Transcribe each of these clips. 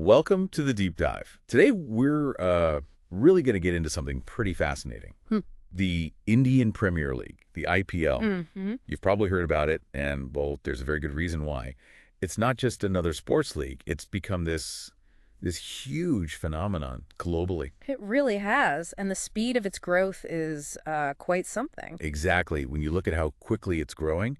Welcome to the deep dive. Today we're really going to get into something pretty fascinating. The Indian Premier League, the IPL. You've probably heard about it, and well, there's a very good reason why. It's not just another sports league. It's become this huge phenomenon globally. It really has, and the speed of its growth is quite something. Exactly. When you look at how quickly it's growing,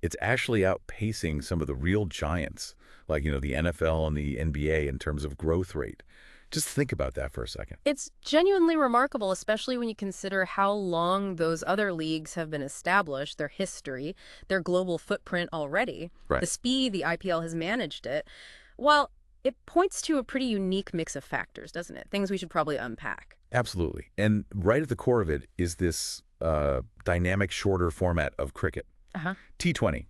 it's actually outpacing some of the real giants, like, the NFL and the NBA in terms of growth rate. Just think about that for a second. It's genuinely remarkable, especially when you consider how long those other leagues have been established, their history, their global footprint already. Right. The speed the IPL has managed it. Well, it points to a pretty unique mix of factors, doesn't it? Things we should probably unpack. Absolutely. And right at the core of it is this dynamic, shorter format of cricket. T20.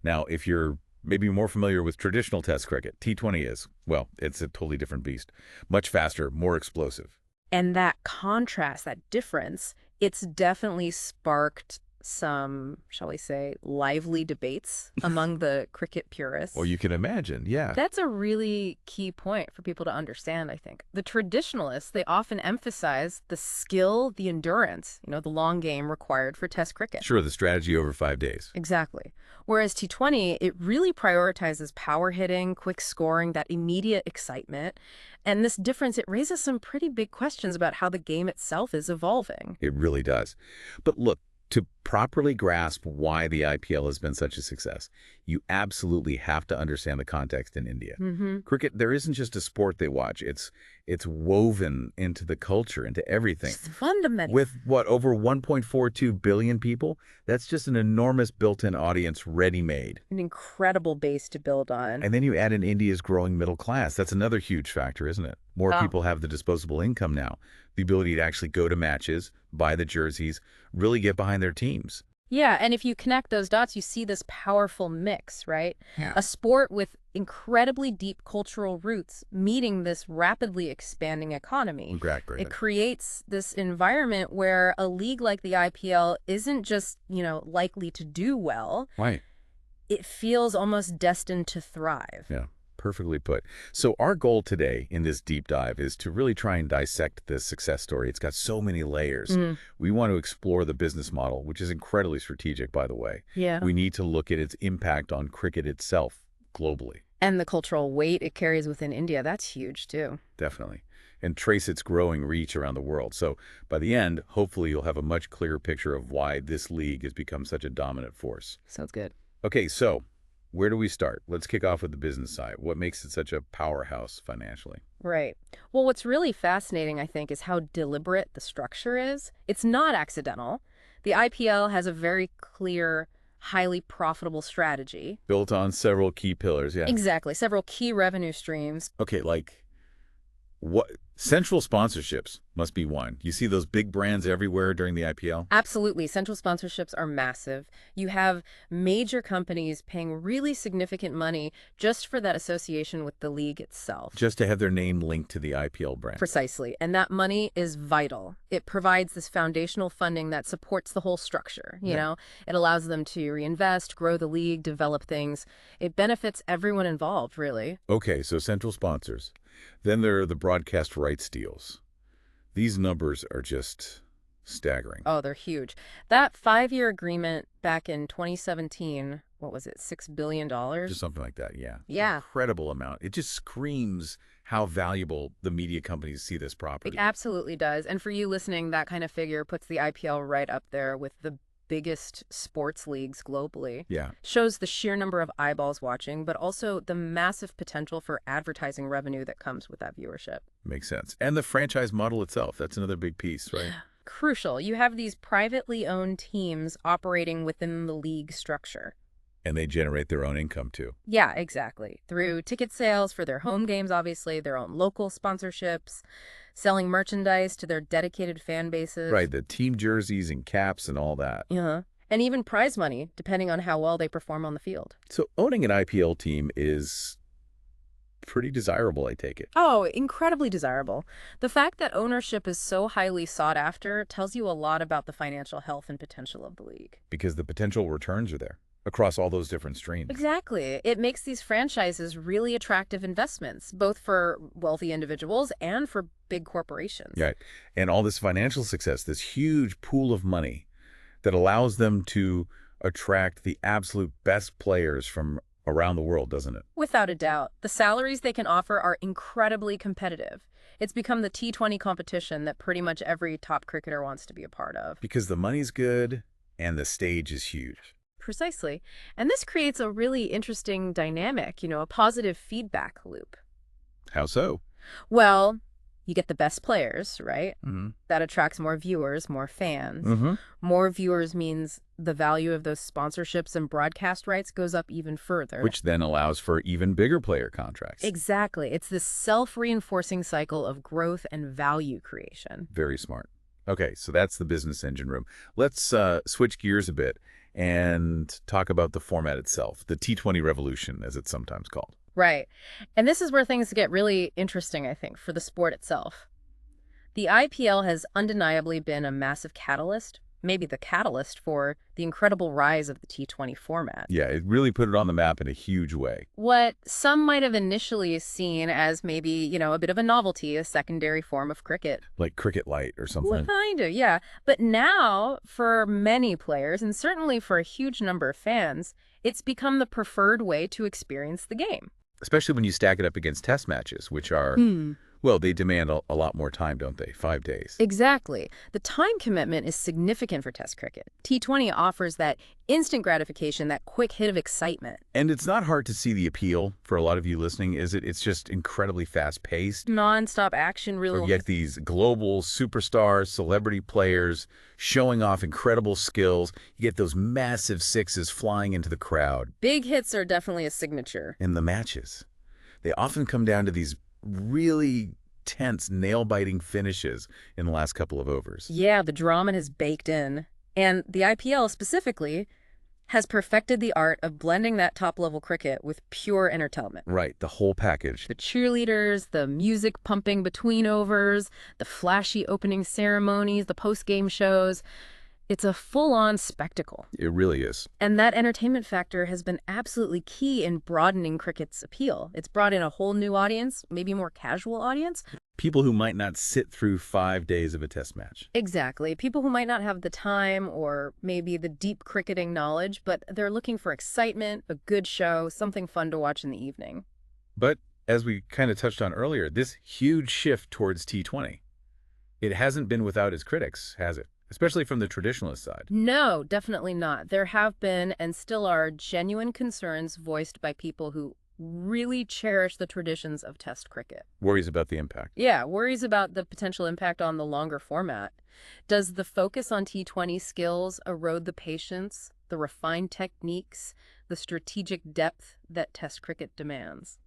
Now, if you're maybe more familiar with traditional Test cricket, T20 is, well, it's a totally different beast. Much faster, more explosive. And that contrast, that difference, it's definitely sparked some, shall we say, lively debates among the cricket purists. Well, you can imagine, yeah. That's a really key point for people to understand, I think. The traditionalists, they often emphasize the skill, the endurance, the long game required for Test cricket. Sure, the strategy over 5 days. Exactly. Whereas T20, it really prioritizes power hitting, quick scoring, that immediate excitement. And this difference, it raises some pretty big questions about how the game itself is evolving. It really does. But look, to properly grasp why the IPL has been such a success, you absolutely have to understand the context in India. Cricket, there isn't just a sport they watch. It's woven into the culture, into everything. It's fundamental. With, what, over 1.42 billion people? That's just an enormous built-in audience ready-made. An incredible base to build on. And then you add in India's growing middle class. That's another huge factor, isn't it? More people have the disposable income now, the ability to actually go to matches, buy the jerseys, really get behind their teams. Yeah, and if you connect those dots, you see this powerful mix, right? Yeah. A sport with incredibly deep cultural roots meeting this rapidly expanding economy. Great. It creates this environment where a league like the IPL isn't just, likely to do well. Right. It feels almost destined to thrive. Yeah. Perfectly put. So our goal today in this deep dive is to really try and dissect this success story. It's got so many layers. We want to explore the business model, which is incredibly strategic, by the way. Yeah. We need to look at its impact on cricket itself globally. And the cultural weight it carries within India, that's huge too. Definitely. And trace its growing reach around the world. So by the end, hopefully you'll have a much clearer picture of why this league has become such a dominant force. Sounds good. Okay, so where do we start? Let's kick off with the business side. What makes it such a powerhouse financially? Right. Well, what's really fascinating, I think, is how deliberate the structure is. It's not accidental. The IPL has a very clear, highly profitable strategy. Built on several key pillars, yeah. Exactly. Several key revenue streams. Okay, like what? Central sponsorships must be one. You see those big brands everywhere during the IPL? Absolutely. Central sponsorships are massive. You have major companies paying really significant money just for that association with the league itself. Just to have their name linked to the IPL brand. Precisely. And that money is vital. It provides this foundational funding that supports the whole structure. You know, it allows them to reinvest, grow the league, develop things. It benefits everyone involved, really. Okay, so central sponsors. Then there are the broadcast rights deals. These numbers are just staggering. Oh, they're huge. That 5-year agreement back in 2017, what was it, $6 billion? Just something like that, yeah. Yeah. Incredible amount. It just screams how valuable the media companies see this It property. absolutely does. And for you listening, that kind of figure puts the IPL right up there with the biggest sports leagues globally. Yeah. Shows the sheer number of eyeballs watching, but also the massive potential for advertising revenue that comes with that viewership. Makes sense. And the franchise model itself, that's another big piece, right? Crucial. You have these privately owned teams operating within the league structure. And they generate their own income, too. Yeah, exactly. Through ticket sales for their home games, obviously, their own local sponsorships, selling merchandise to their dedicated fan bases. Right, the team jerseys and caps and all that. Yeah. And even prize money, depending on how well they perform on the field. So owning an IPL team is pretty desirable, I take it. Oh, incredibly desirable. The fact that ownership is so highly sought after tells you a lot about the financial health and potential of the league. Because the potential returns are there. across all those different streams. Exactly. It makes these franchises really attractive investments, both for wealthy individuals and for big corporations. Right. And all this financial success, this huge pool of money that allows them to attract the absolute best players from around the world, doesn't it? Without a doubt. The salaries they can offer are incredibly competitive. It's become the T20 competition that pretty much every top cricketer wants to be a part of. Because the money's good and the stage is huge. Precisely. And this creates a really interesting dynamic, a positive feedback loop. How so? Well, you get the best players, right? Mm-hmm. That attracts more viewers, more fans. Mm-hmm. More viewers means the value of those sponsorships and broadcast rights goes up even further. Which then allows for even bigger player contracts. Exactly. It's this self-reinforcing cycle of growth and value creation. Very smart. Okay, so that's the business engine room. Let's switch gears a bit and talk about the format itself, the T20 revolution, as it's sometimes called. Right. And this is where things get really interesting, I think, for the sport itself. The IPL has undeniably been a massive catalyst, maybe the catalyst for the incredible rise of the T20 format. Yeah, it really put it on the map in a huge way. What some might have initially seen as maybe, a bit of a novelty, a secondary form of cricket. Like cricket light or something. Well, kind of, yeah. But now, for many players, and certainly for a huge number of fans, it's become the preferred way to experience the game. Especially when you stack it up against test matches, which are, well, they demand a lot more time, don't they? 5 days. Exactly. The time commitment is significant for Test cricket. T20 offers that instant gratification, that quick hit of excitement. And it's not hard to see the appeal for a lot of you listening, is it? It's just incredibly fast-paced. Non-stop action, really. You get these global superstars, celebrity players showing off incredible skills. You get those massive sixes flying into the crowd. Big hits are definitely a signature. In the matches, they often come down to these really tense, nail-biting finishes in the last couple of overs. Yeah, the drama is baked in. And the IPL specifically has perfected the art of blending that top-level cricket with pure entertainment. Right, the whole package. The cheerleaders, the music pumping between overs, the flashy opening ceremonies, the post-game shows. It's a full-on spectacle. It really is. And that entertainment factor has been absolutely key in broadening cricket's appeal. It's brought in a whole new audience, maybe a more casual audience. People who might not sit through 5 days of a test match. Exactly. People who might not have the time or maybe the deep cricketing knowledge, but they're looking for excitement, a good show, something fun to watch in the evening. But as we kind of touched on earlier, this huge shift towards T20, it hasn't been without its critics, has it? Especially from the traditionalist side. No, definitely not. There have been and still are genuine concerns voiced by people who really cherish the traditions of Test cricket. Worries about the impact. Yeah, worries about the potential impact on the longer format. Does the focus on T20 skills erode the patience, the refined techniques, the strategic depth that Test cricket demands?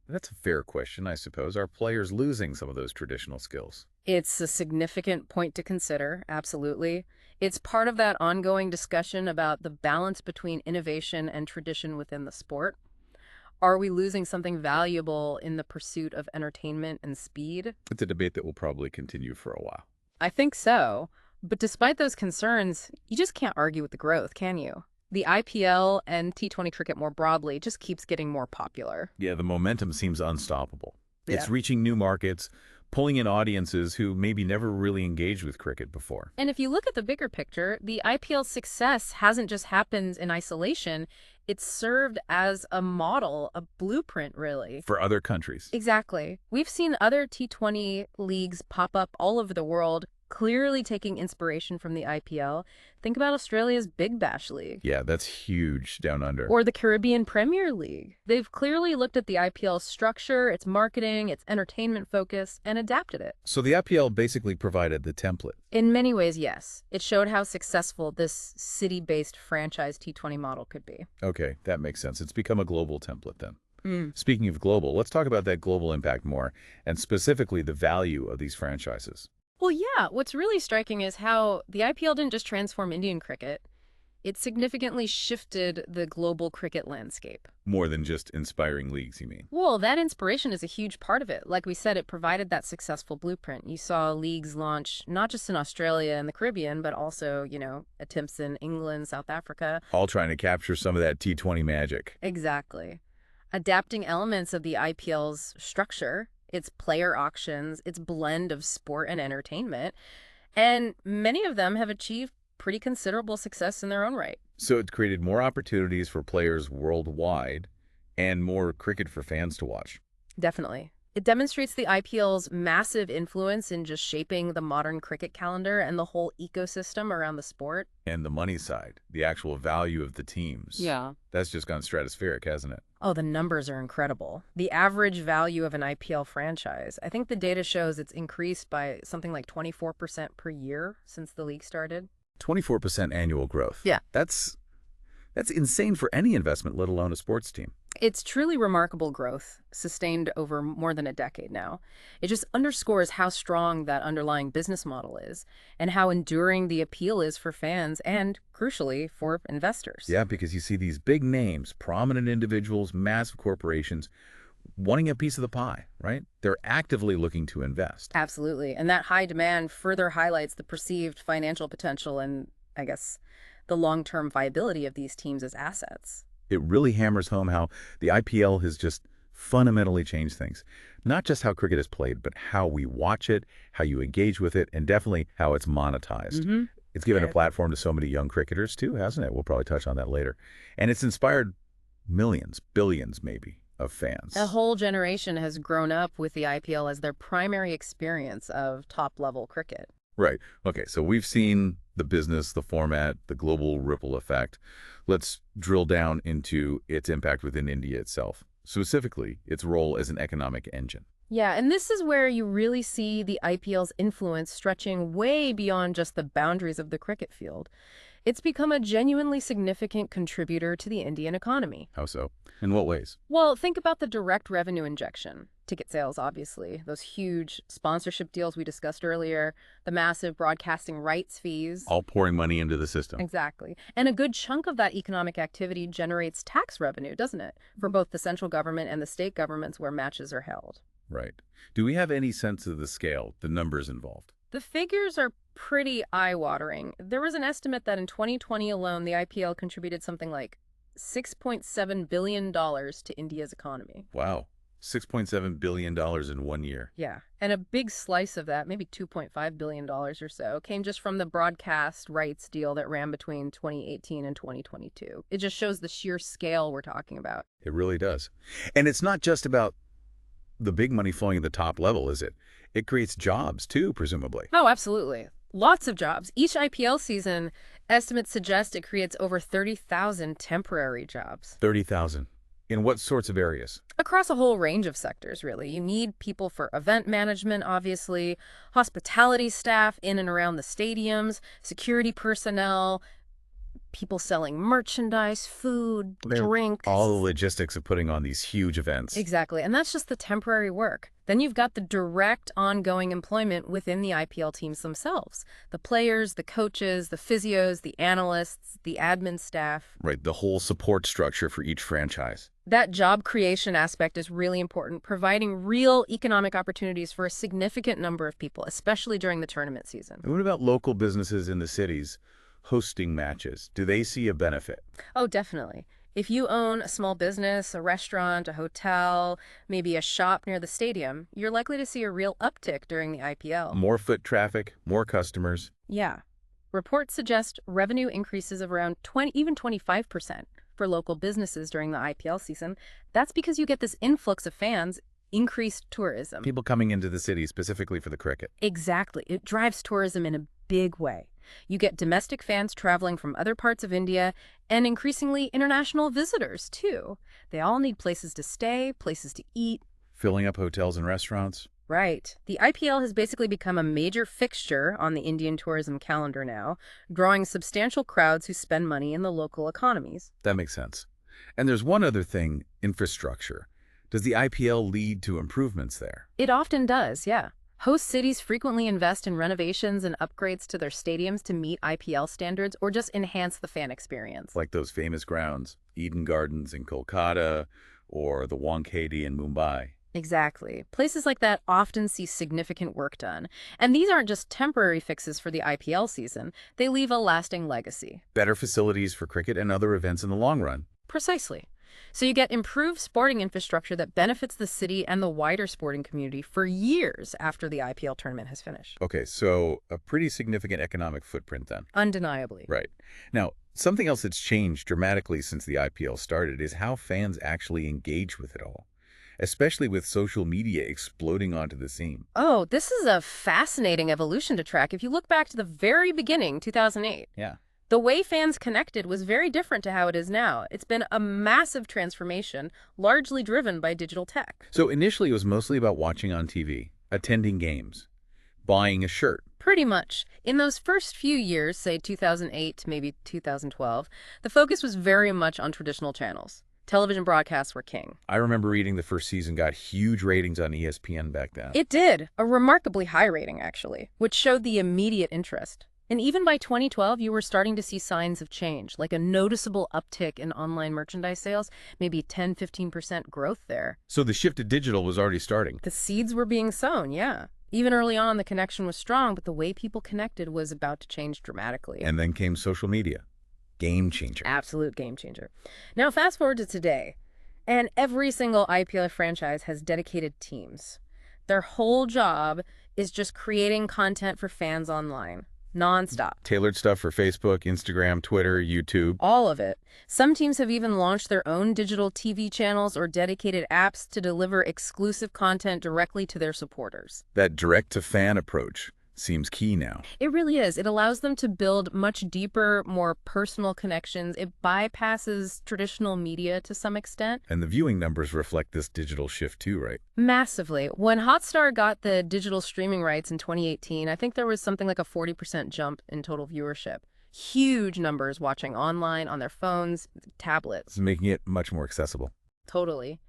That's a fair question, I suppose. Are players losing some of those traditional skills? It's a significant point to consider, absolutely. It's part of that ongoing discussion about the balance between innovation and tradition within the sport. Are we losing something valuable in the pursuit of entertainment and speed? It's a debate that will probably continue for a while. I think so. But despite those concerns, you just can't argue with the growth, can you? The IPL and T20 cricket more broadly just keeps getting more popular. Yeah, the momentum seems unstoppable. Yeah. It's reaching new markets, pulling in audiences who maybe never really engaged with cricket before. And if you look at the bigger picture, the IPL's success hasn't just happened in isolation. It's served as a model, a blueprint, really. For other countries. Exactly. We've seen other T20 leagues pop up all over the world, clearly taking inspiration from the IPL. Think about Australia's Big Bash League. Yeah, that's huge down under. Or the Caribbean Premier League. They've clearly looked at the IPL's structure, its marketing, its entertainment focus, and adapted it. So the IPL basically provided the template. In many ways, yes. It showed how successful this city-based franchise T20 model could be. Okay, that makes sense. It's become a global template then. Speaking of global, let's talk about that global impact more, and specifically the value of these franchises. Well, yeah, what's really striking is how the IPL didn't just transform Indian cricket. It significantly shifted the global cricket landscape. More than just inspiring leagues, you mean? Well, that inspiration is a huge part of it. Like we said, it provided that successful blueprint. You saw leagues launch not just in Australia and the Caribbean, but also, attempts in England, South Africa. All trying to capture some of that T20 magic. Exactly. Adapting elements of the IPL's structure, its player auctions, its blend of sport and entertainment, and many of them have achieved pretty considerable success in their own right. So it's created more opportunities for players worldwide and more cricket for fans to watch. Definitely. It demonstrates the IPL's massive influence in just shaping the modern cricket calendar and the whole ecosystem around the sport. And the money side, the actual value of the teams. Yeah. That's just gone stratospheric, hasn't it? Oh, the numbers are incredible. The average value of an IPL franchise, I think the data shows it's increased by something like 24% per year since the league started. 24% annual growth. Yeah. That's insane for any investment, let alone a sports team. It's truly remarkable growth, sustained over more than a decade now. It just underscores how strong that underlying business model is and how enduring the appeal is for fans and, crucially, for investors. Yeah, because you see these big names, prominent individuals, massive corporations wanting a piece of the pie, right? They're actively looking to invest. Absolutely. And that high demand further highlights the perceived financial potential and, I guess, the long-term viability of these teams as assets. It really hammers home how the IPL has just fundamentally changed things. Not just how cricket is played, but how we watch it, how you engage with it, and definitely how it's monetized. It's given a platform to so many young cricketers too, hasn't it? We'll probably touch on that later. And it's inspired millions, billions maybe, of fans. A whole generation has grown up with the IPL as their primary experience of top-level cricket. Right. Okay, so we've seen the business, the format, the global ripple effect. Let's drill down into its impact within India itself, specifically its role as an economic engine. Yeah, and this is where you really see the IPL's influence stretching way beyond just the boundaries of the cricket field. It's become a genuinely significant contributor to the Indian economy. How so? In what ways? Well, think about the direct revenue injection. Ticket sales, obviously. Those huge sponsorship deals we discussed earlier. The massive broadcasting rights fees. All pouring money into the system. Exactly. And a good chunk of that economic activity generates tax revenue, doesn't it? For both the central government and the state governments where matches are held. Right. Do we have any sense of the scale, the numbers involved? The figures are pretty eye-watering. There was an estimate that in 2020 alone, the IPL contributed something like $6.7 billion to India's economy. Wow. $6.7 billion in 1 year. Yeah. And a big slice of that, maybe $2.5 billion or so, came just from the broadcast rights deal that ran between 2018 and 2022. It just shows the sheer scale we're talking about. It really does. And it's not just about the big money flowing at the top level, is it? It creates jobs, too, presumably. Oh, absolutely. Lots of jobs. Each IPL season, estimates suggest it creates over 30,000 temporary jobs. 30,000. In what sorts of areas? Across a whole range of sectors, really. You need people for event management, obviously, hospitality staff in and around the stadiums, security personnel, people selling merchandise, food, drinks. All the logistics of putting on these huge events. Exactly. And that's just the temporary work. Then you've got the direct ongoing employment within the IPL teams themselves. The players, the coaches, the physios, the analysts, the admin staff. Right, the whole support structure for each franchise. That job creation aspect is really important, providing real economic opportunities for a significant number of people, especially during the tournament season. And what about local businesses in the cities hosting matches? Do they see a benefit? Oh, definitely. If you own a small business, a restaurant, a hotel, maybe a shop near the stadium, you're likely to see a real uptick during the IPL. More foot traffic, more customers. Yeah. Reports suggest revenue increases of around 25% for local businesses during the IPL season. That's because you get this influx of fans, increased tourism. People coming into the city specifically for the cricket. Exactly. It drives tourism in a big way. You get domestic fans traveling from other parts of India and increasingly international visitors, too. They all need places to stay, places to eat. Filling up hotels and restaurants. Right. The IPL has basically become a major fixture on the Indian tourism calendar now, drawing substantial crowds who spend money in the local economies. That makes sense. And there's one other thing, infrastructure. Does the IPL lead to improvements there? It often does, yeah. Host cities frequently invest in renovations and upgrades to their stadiums to meet IPL standards or just enhance the fan experience. Like those famous grounds, Eden Gardens in Kolkata or the Wankhede in Mumbai. Exactly. Places like that often see significant work done. And these aren't just temporary fixes for the IPL season. They leave a lasting legacy. Better facilities for cricket and other events in the long run. Precisely. So you get improved sporting infrastructure that benefits the city and the wider sporting community for years after the IPL tournament has finished. Okay, so a pretty significant economic footprint then. Undeniably. Right. Now, something else that's changed dramatically since the IPL started is how fans actually engage with it all, especially with social media exploding onto the scene. Oh, this is a fascinating evolution to track. If you look back to the very beginning, 2008. Yeah. The way fans connected was very different to how it is now. It's been a massive transformation, largely driven by digital tech. So initially it was mostly about watching on TV, attending games, buying a shirt. Pretty much. In those first few years, say 2008 to maybe 2012, the focus was very much on traditional channels. Television broadcasts were king. I remember reading the first season got huge ratings on ESPN back then. It did. A remarkably high rating, actually, which showed the immediate interest. And even by 2012, you were starting to see signs of change, like a noticeable uptick in online merchandise sales, maybe 10–15% growth there. So the shift to digital was already starting. The seeds were being sown, yeah. Even early on, the connection was strong, but the way people connected was about to change dramatically. And then came social media. Game changer. Absolute game changer. Now, fast forward to today, and every single IPL franchise has dedicated teams. Their whole job is just creating content for fans online. Nonstop. Tailored stuff for Facebook, Instagram, Twitter, YouTube. All of it. Some teams have even launched their own digital TV channels or dedicated apps to deliver exclusive content directly to their supporters. That direct-to-fan approach seems key now. It really is. It allows them to build much deeper, more personal connections. It bypasses traditional media to some extent. And the viewing numbers reflect this digital shift too, right? Massively. When Hotstar got the digital streaming rights in 2018, I think there was something like a 40% jump in total viewership. Huge numbers watching online, on their phones, tablets. It's making it much more accessible. Totally.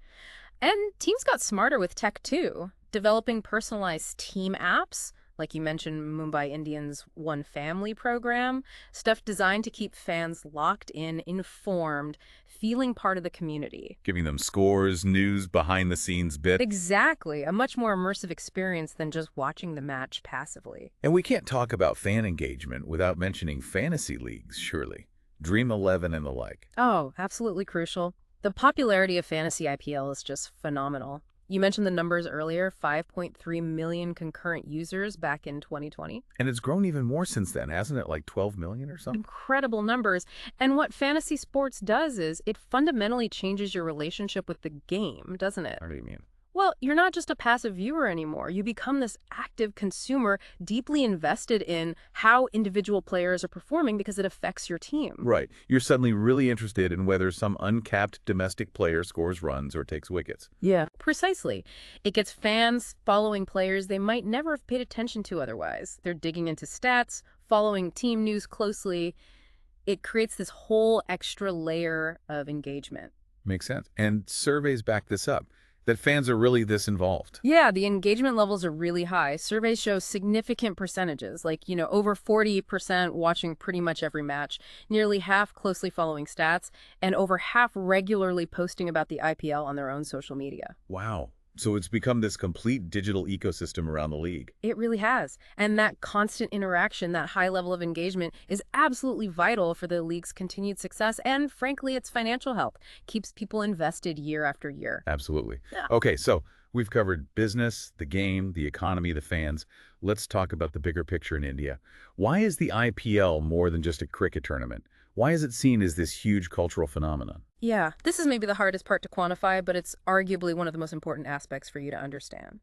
And teams got smarter with tech too, developing personalized team apps. Like you mentioned, Mumbai Indians' One Family program, stuff designed to keep fans locked in, informed, feeling part of the community. Giving them scores, news, behind-the-scenes bits. Exactly. A much more immersive experience than just watching the match passively. And we can't talk about fan engagement without mentioning fantasy leagues, surely. Dream 11 and the like. Oh, absolutely crucial. The popularity of fantasy IPL is just phenomenal. You mentioned the numbers earlier, 5.3 million concurrent users back in 2020. And it's grown even more since then, hasn't it? Like 12 million or something? Incredible numbers. And what fantasy sports does is it fundamentally changes your relationship with the game, doesn't it? What do you mean? Well, you're not just a passive viewer anymore. You become this active consumer, deeply invested in how individual players are performing because it affects your team. Right. You're suddenly really interested in whether some uncapped domestic player scores runs or takes wickets. Yeah, precisely. It gets fans following players they might never have paid attention to otherwise. They're digging into stats, following team news closely. It creates this whole extra layer of engagement. Makes sense. And surveys back this up, that fans are really this involved. Yeah, the engagement levels are really high. Surveys show significant percentages, like, over 40% watching pretty much every match, nearly half closely following stats, and over half regularly posting about the IPL on their own social media. Wow. So it's become this complete digital ecosystem around the league. It really has. And that constant interaction, that high level of engagement is absolutely vital for the league's continued success and, frankly, its financial health. Keeps people invested year after year. Absolutely. Yeah. Okay, so we've covered business, the game, the economy, the fans. Let's talk about the bigger picture in India. Why is the IPL more than just a cricket tournament? Why is it seen as this huge cultural phenomenon? Yeah, this is maybe the hardest part to quantify, but it's arguably one of the most important aspects for you to understand.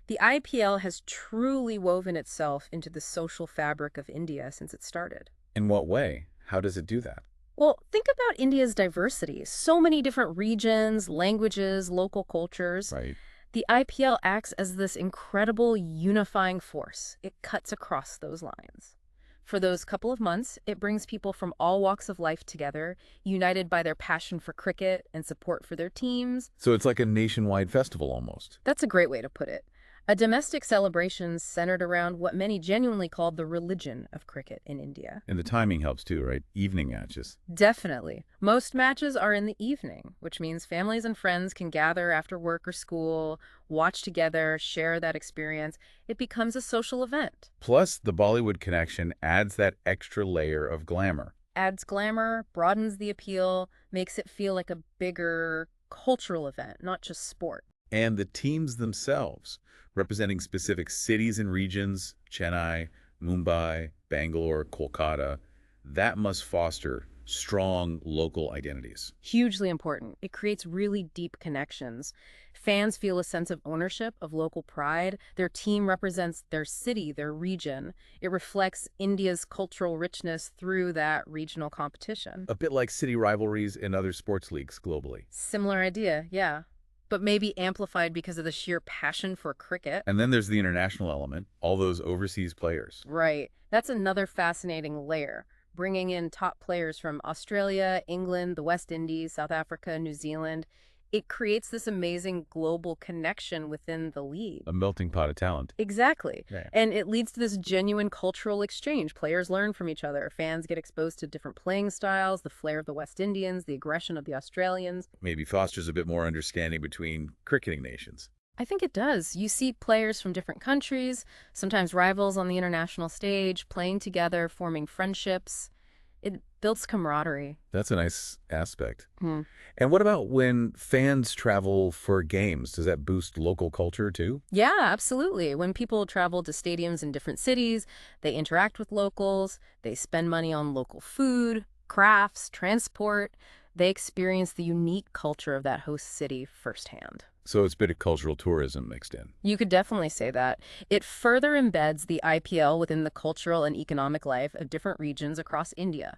The IPL has truly woven itself into the social fabric of India since it started. In what way? How does it do that? Well, think about India's diversity. So many different regions, languages, local cultures. Right. The IPL acts as this incredible unifying force. It cuts across those lines. For those couple of months, it brings people from all walks of life together, united by their passion for cricket and support for their teams. So it's like a nationwide festival almost. That's a great way to put it. A domestic celebration centered around what many genuinely called the religion of cricket in India. And the timing helps too, right? Evening matches. Definitely. Most matches are in the evening, which means families and friends can gather after work or school, watch together, share that experience. It becomes a social event. Plus, the Bollywood connection adds that extra layer of glamour. Adds glamour, broadens the appeal, makes it feel like a bigger cultural event, not just sport. And the teams themselves, representing specific cities and regions, Chennai, Mumbai, Bangalore, Kolkata, that must foster strong local identities. Hugely important. It creates really deep connections. Fans feel a sense of ownership, of local pride. Their team represents their city, their region. It reflects India's cultural richness through that regional competition. A bit like city rivalries in other sports leagues globally. Similar idea, yeah. But maybe amplified because of the sheer passion for cricket. And then there's the international element, all those overseas players. Right. That's another fascinating layer. Bringing in top players from Australia, England, the West Indies, South Africa, New Zealand. It creates this amazing global connection within the league. A melting pot of talent. Exactly. Yeah. And it leads to this genuine cultural exchange. Players learn from each other. Fans get exposed to different playing styles, the flair of the West Indians, the aggression of the Australians. Maybe fosters a bit more understanding between cricketing nations. I think it does. You see players from different countries, sometimes rivals on the international stage, playing together, forming friendships. It builds camaraderie. That's a nice aspect. And what about when fans travel for games? Does that boost local culture too? Yeah, absolutely. When people travel to stadiums in different cities, they interact with locals, they spend money on local food, crafts, transport. They experience the unique culture of that host city firsthand. So it's a bit of cultural tourism mixed in. You could definitely say that. It further embeds the IPL within the cultural and economic life of different regions across India.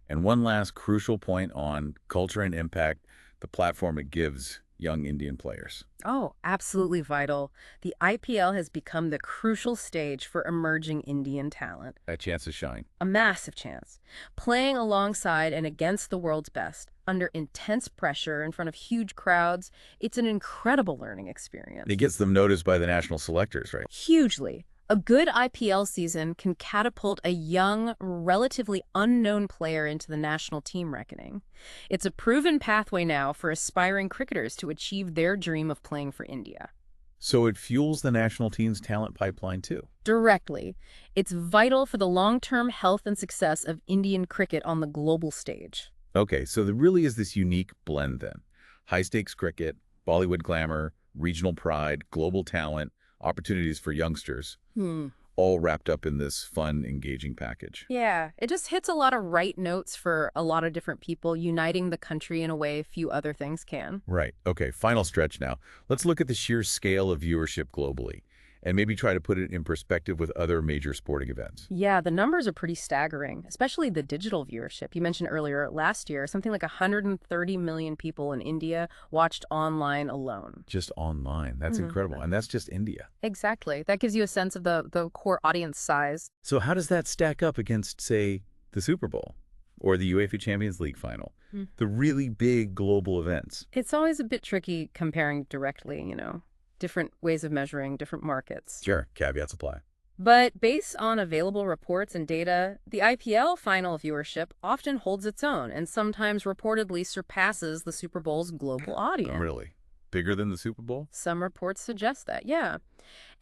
And one last crucial point on culture and impact, the platform it gives young Indian players. Oh, absolutely vital. The IPL has become the crucial stage for emerging Indian talent. A chance to shine. A massive chance. Playing alongside and against the world's best, under intense pressure in front of huge crowds, it's an incredible learning experience. It gets them noticed by the national selectors, right? Hugely. A good IPL season can catapult a young, relatively unknown player into the national team reckoning. It's a proven pathway now for aspiring cricketers to achieve their dream of playing for India. So it fuels the national team's talent pipeline too. Directly. It's vital for the long-term health and success of Indian cricket on the global stage. Okay, so there really is this unique blend then. High-stakes cricket, Bollywood glamour, regional pride, global talent, opportunities for youngsters, all wrapped up in this fun, engaging package. Yeah, it just hits a lot of right notes for a lot of different people, uniting the country in a way few other things can. Right. Okay, final stretch now. Let's look at the sheer scale of viewership globally and maybe try to put it in perspective with other major sporting events. Yeah, the numbers are pretty staggering, especially the digital viewership. You mentioned earlier, last year, something like 130 million people in India watched online alone. Just online. That's incredible. And that's just India. Exactly. That gives you a sense of the core audience size. So how does that stack up against, say, the Super Bowl or the UEFA Champions League final? The really big global events. It's always a bit tricky comparing directly, you know. Different ways of measuring, different markets. Sure, caveats apply. But based on available reports and data, the IPL final viewership often holds its own and sometimes reportedly surpasses the Super Bowl's global audience. Really? Bigger than the Super Bowl? Some reports suggest that, yeah.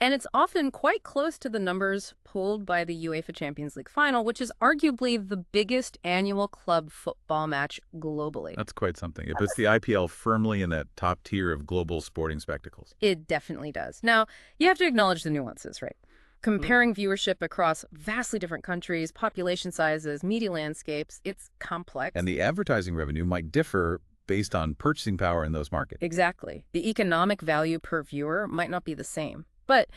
And it's often quite close to the numbers pulled by the UEFA Champions League final, which is arguably the biggest annual club football match globally. That's quite something. It puts the IPL firmly in that top tier of global sporting spectacles. It definitely does. Now, you have to acknowledge the nuances, right? Comparing viewership across vastly different countries, population sizes, media landscapes, it's complex. And the advertising revenue might differ based on purchasing power in those markets. Exactly. The economic value per viewer might not be the same. But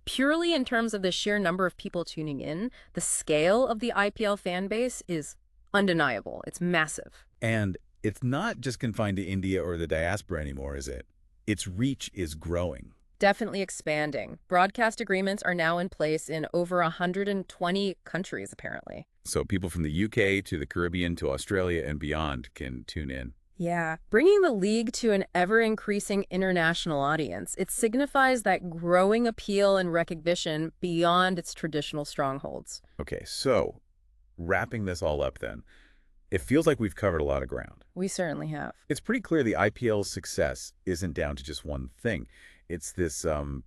purely in terms of the sheer number of people tuning in, the scale of the IPL fan base is undeniable. It's massive. And it's not just confined to India or the diaspora anymore, is it? Its reach is growing. Definitely expanding. Broadcast agreements are now in place in over 120 countries, apparently. So people from the UK to the Caribbean to Australia and beyond can tune in. Yeah, bringing the league to an ever-increasing international audience, it signifies that growing appeal and recognition beyond its traditional strongholds. Okay, so wrapping this all up then, it feels like we've covered a lot of ground. We certainly have. It's pretty clear the IPL's success isn't down to just one thing. It's this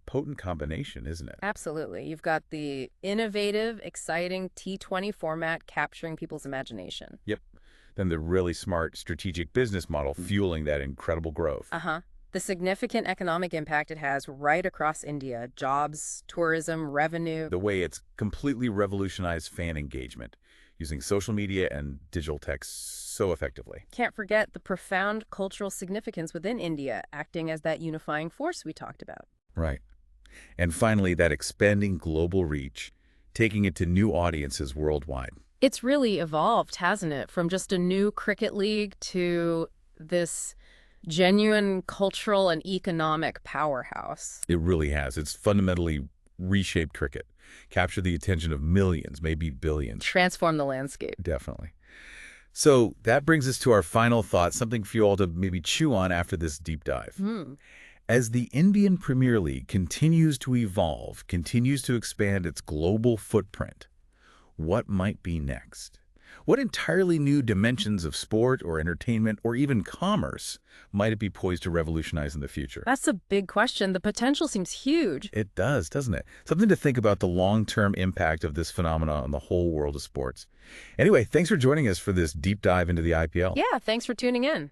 potent combination, isn't it? Absolutely. You've got the innovative, exciting T20 format capturing people's imagination. Yep. Then the really smart strategic business model fueling that incredible growth. Uh-huh. The significant economic impact it has right across India, jobs, tourism, revenue. The way it's completely revolutionized fan engagement, using social media and digital tech so effectively. Can't forget the profound cultural significance within India, acting as that unifying force we talked about. Right. And finally, that expanding global reach, taking it to new audiences worldwide. It's really evolved, hasn't it? From just a new cricket league to this genuine cultural and economic powerhouse. It really has. It's fundamentally reshaped cricket, captured the attention of millions, maybe billions. Transform the landscape. Definitely. So that brings us to our final thought, something for you all to maybe chew on after this deep dive. As the Indian Premier League continues to evolve, continues to expand its global footprint, what might be next? What entirely new dimensions of sport or entertainment or even commerce might it be poised to revolutionize in the future? That's a big question. The potential seems huge. It does, doesn't it? Something to think about the long-term impact of this phenomenon on the whole world of sports. Anyway, thanks for joining us for this deep dive into the IPL. Yeah, thanks for tuning in.